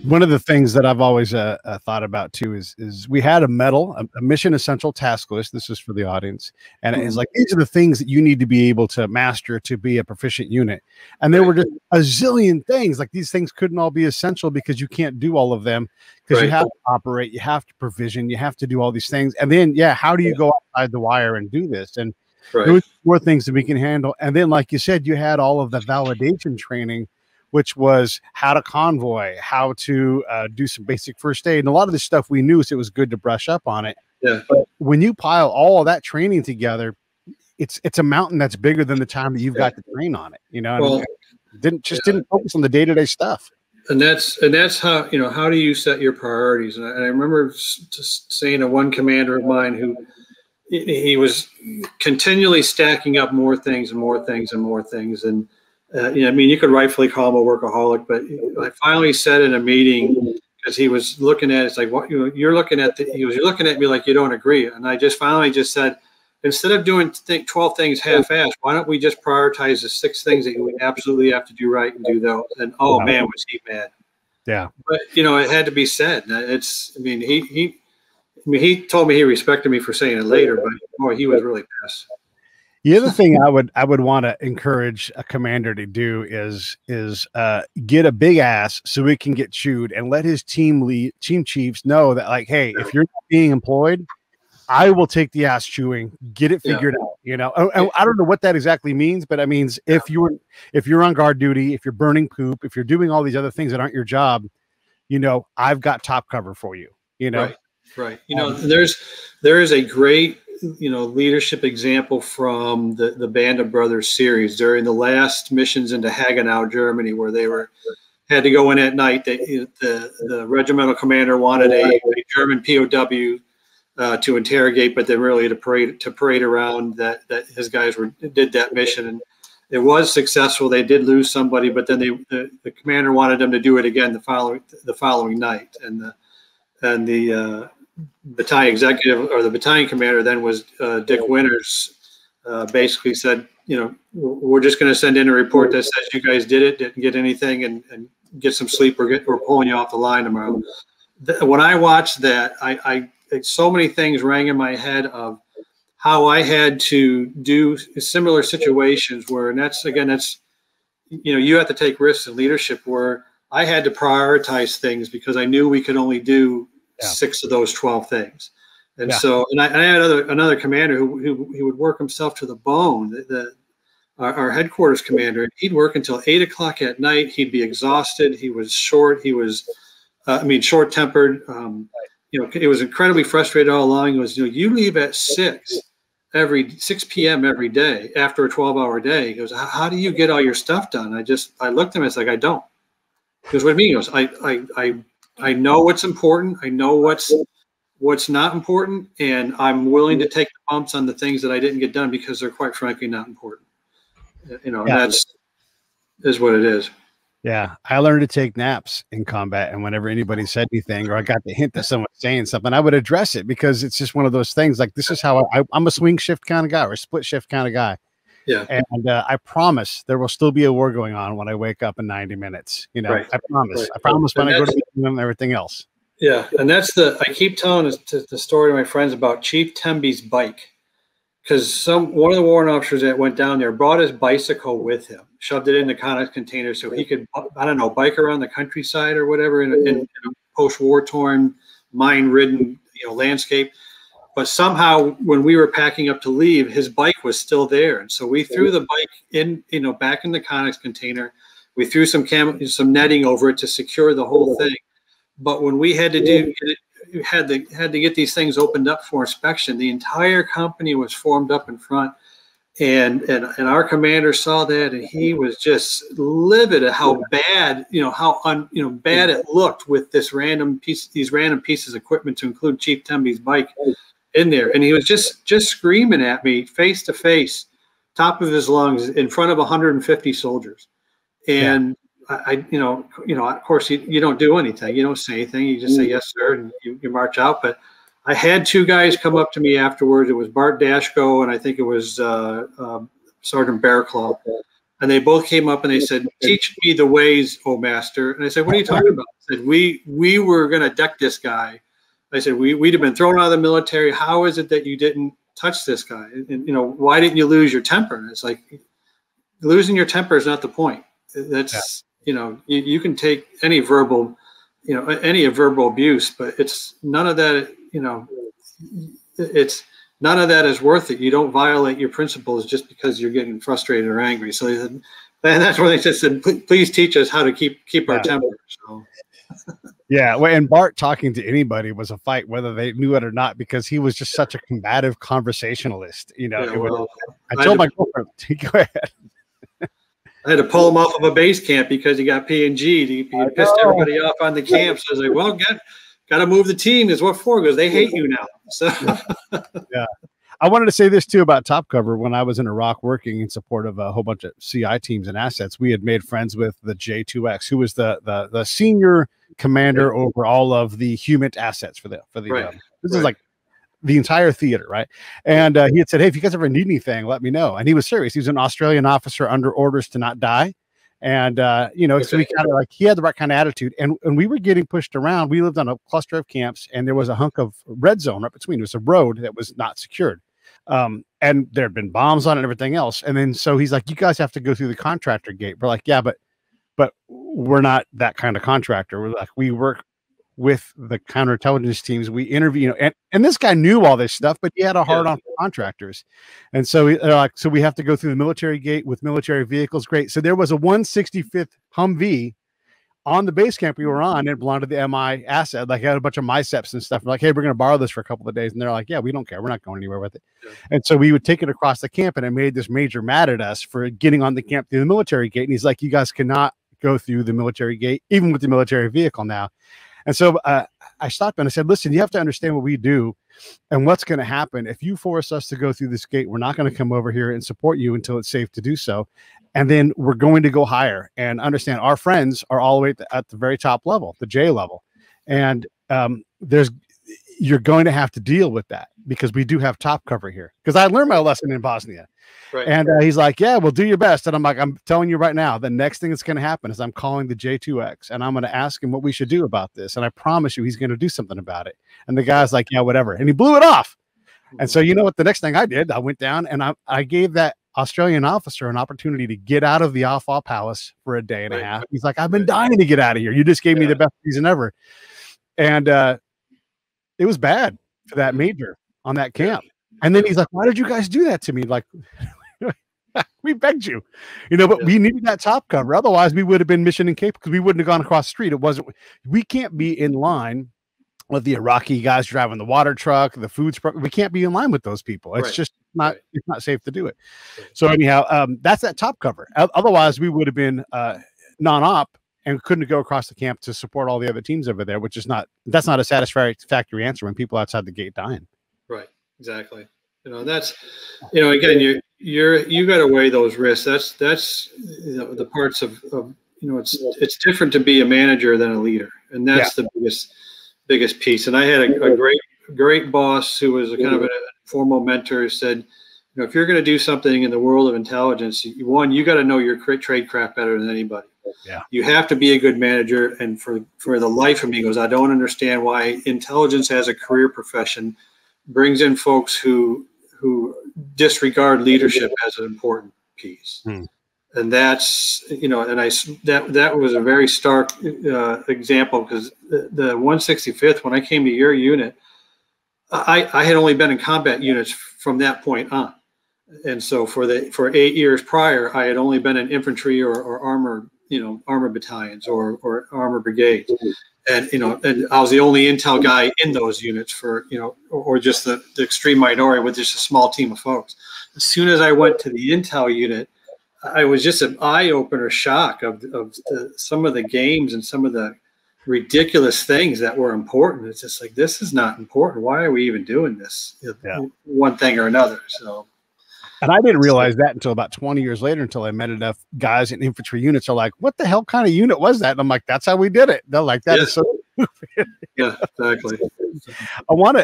One of the things that I've always thought about too is we had a medal, a mission essential task list. This is for the audience, and it's like these are the things that you need to be able to master to be a proficient unit. And there were just a zillion things. Like these things couldn't all be essential because you can't do all of them because you have to operate, you have to provision, you have to do all these things. And then how do you go outside the wire and do this? And there was more things that we can handle. And then, like you said, you had all of the validation training, which was how to convoy, how to do some basic first aid. And a lot of this stuff we knew, so it was good to brush up on it. Yeah. But when you pile all of that training together, it's a mountain that's bigger than the time that you've got to train on it. You know, well, didn't focus on the day-to-day stuff. And that's how, you know, how do you set your priorities? And I remember just saying to one commander of mine who he was continually stacking up more things and more ththings and more things. And you know, I mean, you could rightfully call him a workaholic, but I finally said in a meeting, because he was looking at it, it's like, what you're looking at, you're looking at me like you don't agree. And I just finally just said, instead of doing 12 things half-assed, why don't we just prioritize the 6 things that you absolutely have to do right and do those? And oh man, was he mad? Yeah. But you know, it had to be said. It's, I mean, he told me he respected me for saying it later, but boy, he was really pissed. The other thing I would want to encourage a commander to do is get a big ass so he can get chewed, and let his team chiefs know that, like, hey, if you're not being employed, I will take the ass chewing, get it figured out. You know, I don't know what that exactly means, but it means if you're on guard duty, if you're burning poop, if you're doing all these other things that aren't your job, you know, I've got top cover for you. You know, right. You know, there is a great, you know, leadership example from the Band of Brothers series during the last missions into Hagenau, Germany, where they had to go in at night. The regimental commander wanted a German POW to interrogate, but then really to parade around that his guys did that mission, and it was successful. They did lose somebody, but then the commander wanted them to do it again the following night, and the battalion executive, or the battalion commander then was Dick Winters, basically said, you know, we're just going to send in a report that says you guys did it, didn't get anything, and get some sleep. We're pulling you off the line tomorrow. When I watched that, so many things rang in my head of how I had to do similar situations where, and that's, you know, you have to take risks in leadership, where I had to prioritize things because I knew we could only do 6 of those 12 things. And so, and I had another commander who he would work himself to the bone, our headquarters commander, and he'd work until 8 o'clock at night. He'd be exhausted. He was short. He was, short-tempered. You know, it was incredibly frustrated all along. It was, you know, you leave at 6 p.m. every day after a 12-hour day. He goes, how do you get all your stuff done? I looked at him. It's like, I don't. He goes, what do you mean? He goes, I know what's important. I know what's not important, and I'm willing to take the bumps on the things that I didn't get done because they're, quite frankly, not important. You know, that's what it is. Yeah, I learned to take naps in combat, and whenever anybody said anything, or I got the hint that someone was saying something, I would address it, because it's just one of those things. Like, this is how I'm a swing shift kind of guy, or a split shift kind of guy. Yeah. And I promise there will still be a war going on when I wake up in 90 minutes. You know, I promise. I promise when I go to bed and everything else. Yeah. And that's I keep telling the story to my friends about Chief Temby's bike, because one of the warrant officers that went down there brought his bicycle with him, shoved it in the Conex container so he could, I don't know, bike around the countryside or whatever in a post-war torn, mine-ridden, you know, landscape. But somehow, when we were packing up to leave, his bike was still there, and so we threw the bike in, you know, back in the Conex container. We threw some netting over it to secure the whole thing. But when we had to had to get these things opened up for inspection, the entire company was formed up in front, and our commander saw that, and he was just livid at how bad, you know, bad it looked with these random pieces of equipment, to include Chief Temby's bike in there. And he was just screaming at me face to face, top of his lungs, in front of 150 soldiers. And I you know, of course you don't do anything. You don't say anything. You just say, yes, sir, and you march out. But I had 2 guys come up to me afterwards. It was Bart Dashko, and I think it was Sergeant Bearclaw. And they both came up and they said, "Teach me the ways, O master." And I said, "What are you talking about?" I said, we were going to deck this guy. I said, we'd have been thrown out of the military. How is it that you didn't touch this guy? And why didn't you lose your temper? And it's like, losing your temper is not the point. That's, you can take any verbal, any verbal abuse, but it's none of that, it's none of that is worth it. You don't violate your principles just because you're getting frustrated or angry. So and that's where they just said, please teach us how to keep our temper. So. Yeah, well, and Bart talking to anybody was a fight, whether they knew it or not, because he was just such a combative conversationalist. I told my girlfriend, go ahead. I had to pull him off of a base camp because he got P&G. He pissed everybody off on the camp. So I was like, well, got to move the team is what for, because they hate you now. So yeah. I wanted to say this too about top cover. When I was in Iraq working in support of a whole bunch of CI teams and assets, we had made friends with the J2X, who was the senior commander over all of the human assets for the this is like the entire theater, right? And he had said, "Hey, if you guys ever need anything, let me know." And he was serious. He was an Australian officer under orders to not die. And so we kind of he had the right kind of attitude, and we were getting pushed around. We lived on a cluster of camps, and there was a hunk of red zone right between. It was a road that was not secured. And there had been bombs on it and everything else. And then so he's like, "You guys have to go through the contractor gate." We're like, "Yeah, but we're not that kind of contractor. We're like, we work with the counterintelligence teams. We interview, and this guy knew all this stuff, but he had a hard on for contractors." And so they're like, "So we have to go through the military gate with military vehicles." Great. So there was a 165th Humvee on the base camp we were on. It belonged to the MI asset. Like, had a bunch of MICEPs and stuff. We're like, "Hey, we're going to borrow this for a couple of days." And they're like, "Yeah, we don't care. We're not going anywhere with it." Yeah. And so we would take it across the camp, and it made this major mad at us for getting on the camp through the military gate. And he's like, "You guys cannot go through the military gate, even with the military vehicle now." And so I stopped and I said, "Listen, you have to understand what we do and what's going to happen. If you force us to go through this gate, we're not going to come over here and support you until it's safe to do so. And then we're going to go higher, and understand our friends are all the way at the very top level, the J level. And you're going to have to deal with that, because we do have top cover here." Because I learned my lesson in Bosnia. Right. And he's like, "Yeah, well, do your best." And I'm like, "I'm telling you right now, the next thing that's going to happen is I'm calling the J2X, and I'm going to ask him what we should do about this. And I promise you, he's going to do something about it." And the guy's like, "Yeah, whatever." And he blew it off. And so, you know what, the next thing I did, I went down and I gave that Australian officer an opportunity to get out of the Alpha Palace for a day and a half. He's like, "I've been dying to get out of here. You just gave me the best reason ever." And it was bad for that major on that camp. And then he's like, "Why did you guys do that to me?" Like, we begged you, but we needed that top cover. Otherwise, we would have been mission incapable, because we wouldn't have gone across the street. We can't be in line with the Iraqi guys driving the water truck, the food truck. We can't be in line with those people. It's just not, it's not safe to do it. So anyhow, that's that top cover. Otherwise, we would have been non-op and couldn't go across the camp to support all the other teams over there, that's not a satisfactory answer when people outside the gate dying. Right. Exactly. That's, again, you got to weigh those risks. That's the parts of it's different to be a manager than a leader, and that's the biggest piece. And I had a great boss who was a kind of a formal mentor, who said, if you're going to do something in the world of intelligence, you got to know your trade craft better than anybody. Yeah. You have to be a good manager. And for the life of me, goes, I don't understand why intelligence as a career profession brings in folks who disregard leadership as an important piece. And that's, that was a very stark example, because the 165th, when I came to your unit, I had only been in combat units from that point on. And so for 8 years prior, I had only been in infantry or armor battalions or armor brigades. And, and I was the only intel guy in those units for, or just the extreme minority with just a small team of folks. As soon as I went to the intel unit, I was just an eye-opener shock of some of the games and some of the ridiculous things that were important. It's just like, this is not important. Why are we even doing this? One thing or another. So. And I didn't realize that until about 20 years later, until I met enough guys in infantry units are like, "What the hell kind of unit was that?" And I'm like, "That's how we did it." They're like, "That is so stupid." Yeah, exactly. I want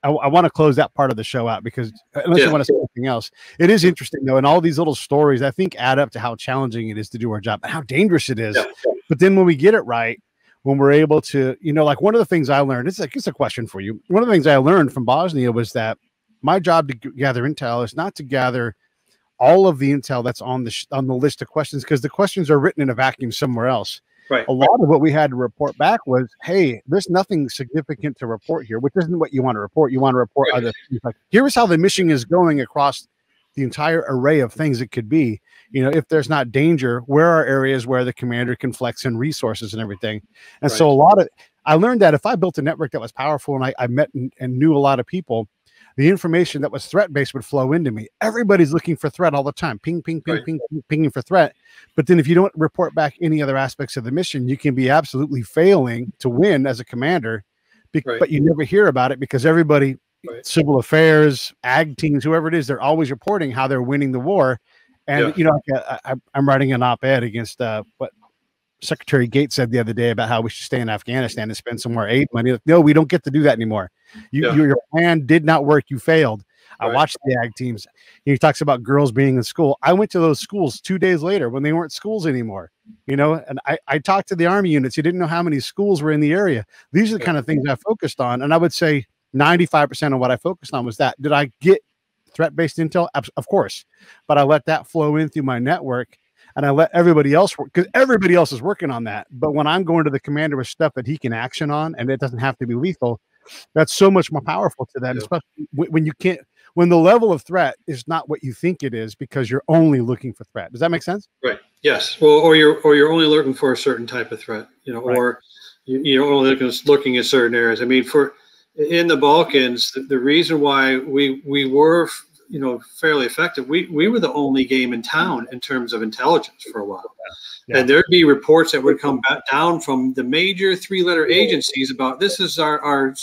I want to close that part of the show out, because unless you want to say anything else, it is interesting though. And all these little stories, I think, add up to how challenging it is to do our job and how dangerous it is. But then when we get it right, when we're able to, you know, like one of the things I learned, it's a question for you. One of the things I learned from Bosnia was that my job to gather intel is not to gather all of the intel that's on the list of questions, because the questions are written in a vacuum somewhere else. Right. A lot of what we had to report back was, hey, there's nothing significant to report here, which isn't what you want to report. You want to report other things, like, here's how the mission is going across the entire array of things it could be. You know, if there's not danger, where are areas where the commander can flex in resources and everything. And so I learned that if I built a network that was powerful and I met and knew a lot of people, the information that was threat-based would flow into me. Everybody's looking for threat all the time. Ping, ping, ping, ping, ping, pinging for threat. But then if you don't report back any other aspects of the mission, you can be absolutely failing to win as a commander, but you never hear about it, because everybody, civil affairs, ag teams, whoever it is, they're always reporting how they're winning the war. And, you know, I'm writing an op-ed against what Secretary Gates said the other day about how we should stay in Afghanistan and spend some more aid money. Like, no, we don't get to do that anymore. Your plan did not work. You failed. I watched the ag teams. He talks about girls being in school. I went to those schools 2 days later when they weren't schools anymore, you know, and I talked to the Army units. You didn't know how many schools were in the area. These are the kind of things I focused on. And I would say 95% of what I focused on was that. Did I get threat-based intel? Of course. But I let that flow in through my network, and I let everybody else work, because everybody else is working on that. But when I'm going to the commander with stuff that he can action on, and it doesn't have to be lethal, that's so much more powerful to them, especially when the level of threat is not what you think it is, because you're only looking for threat. Does that make sense? Right. Yes. Well, or you're only looking for a certain type of threat, you know, or you're only looking at certain areas. I mean, in the Balkans, the reason why we were, you know, fairly effective, we were the only game in town in terms of intelligence for a while. And there'd be reports that would come back down from the major 3-letter agencies about, this is our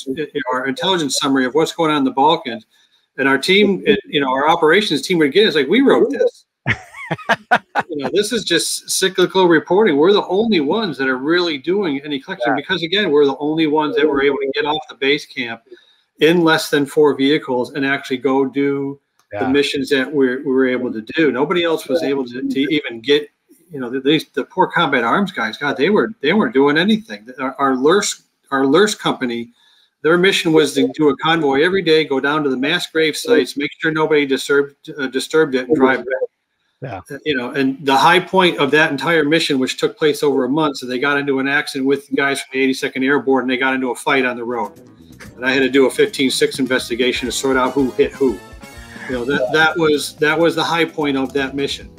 intelligence summary of what's going on in the Balkans. And our team, you know, our operations team would get it. It's like, we wrote this. You know, this is just cyclical reporting. We're the only ones that are really doing any collection, because again, we're the only ones that were able to get off the base camp in less than 4 vehicles and actually go do the missions that we were able to do. Nobody else was able to even get, you know, the poor combat arms guys. God, they weren't doing anything. Our LURS company, their mission was to do a convoy every day, go down to the mass grave sites, make sure nobody disturbed it, and drive back. You know, and the high point of that entire mission, which took place over a month, so they got into an accident with guys from the 82nd Airborne, and they got into a fight on the road. And I had to do a 15-6 investigation to sort out who hit who. You know, that was the high point of that mission.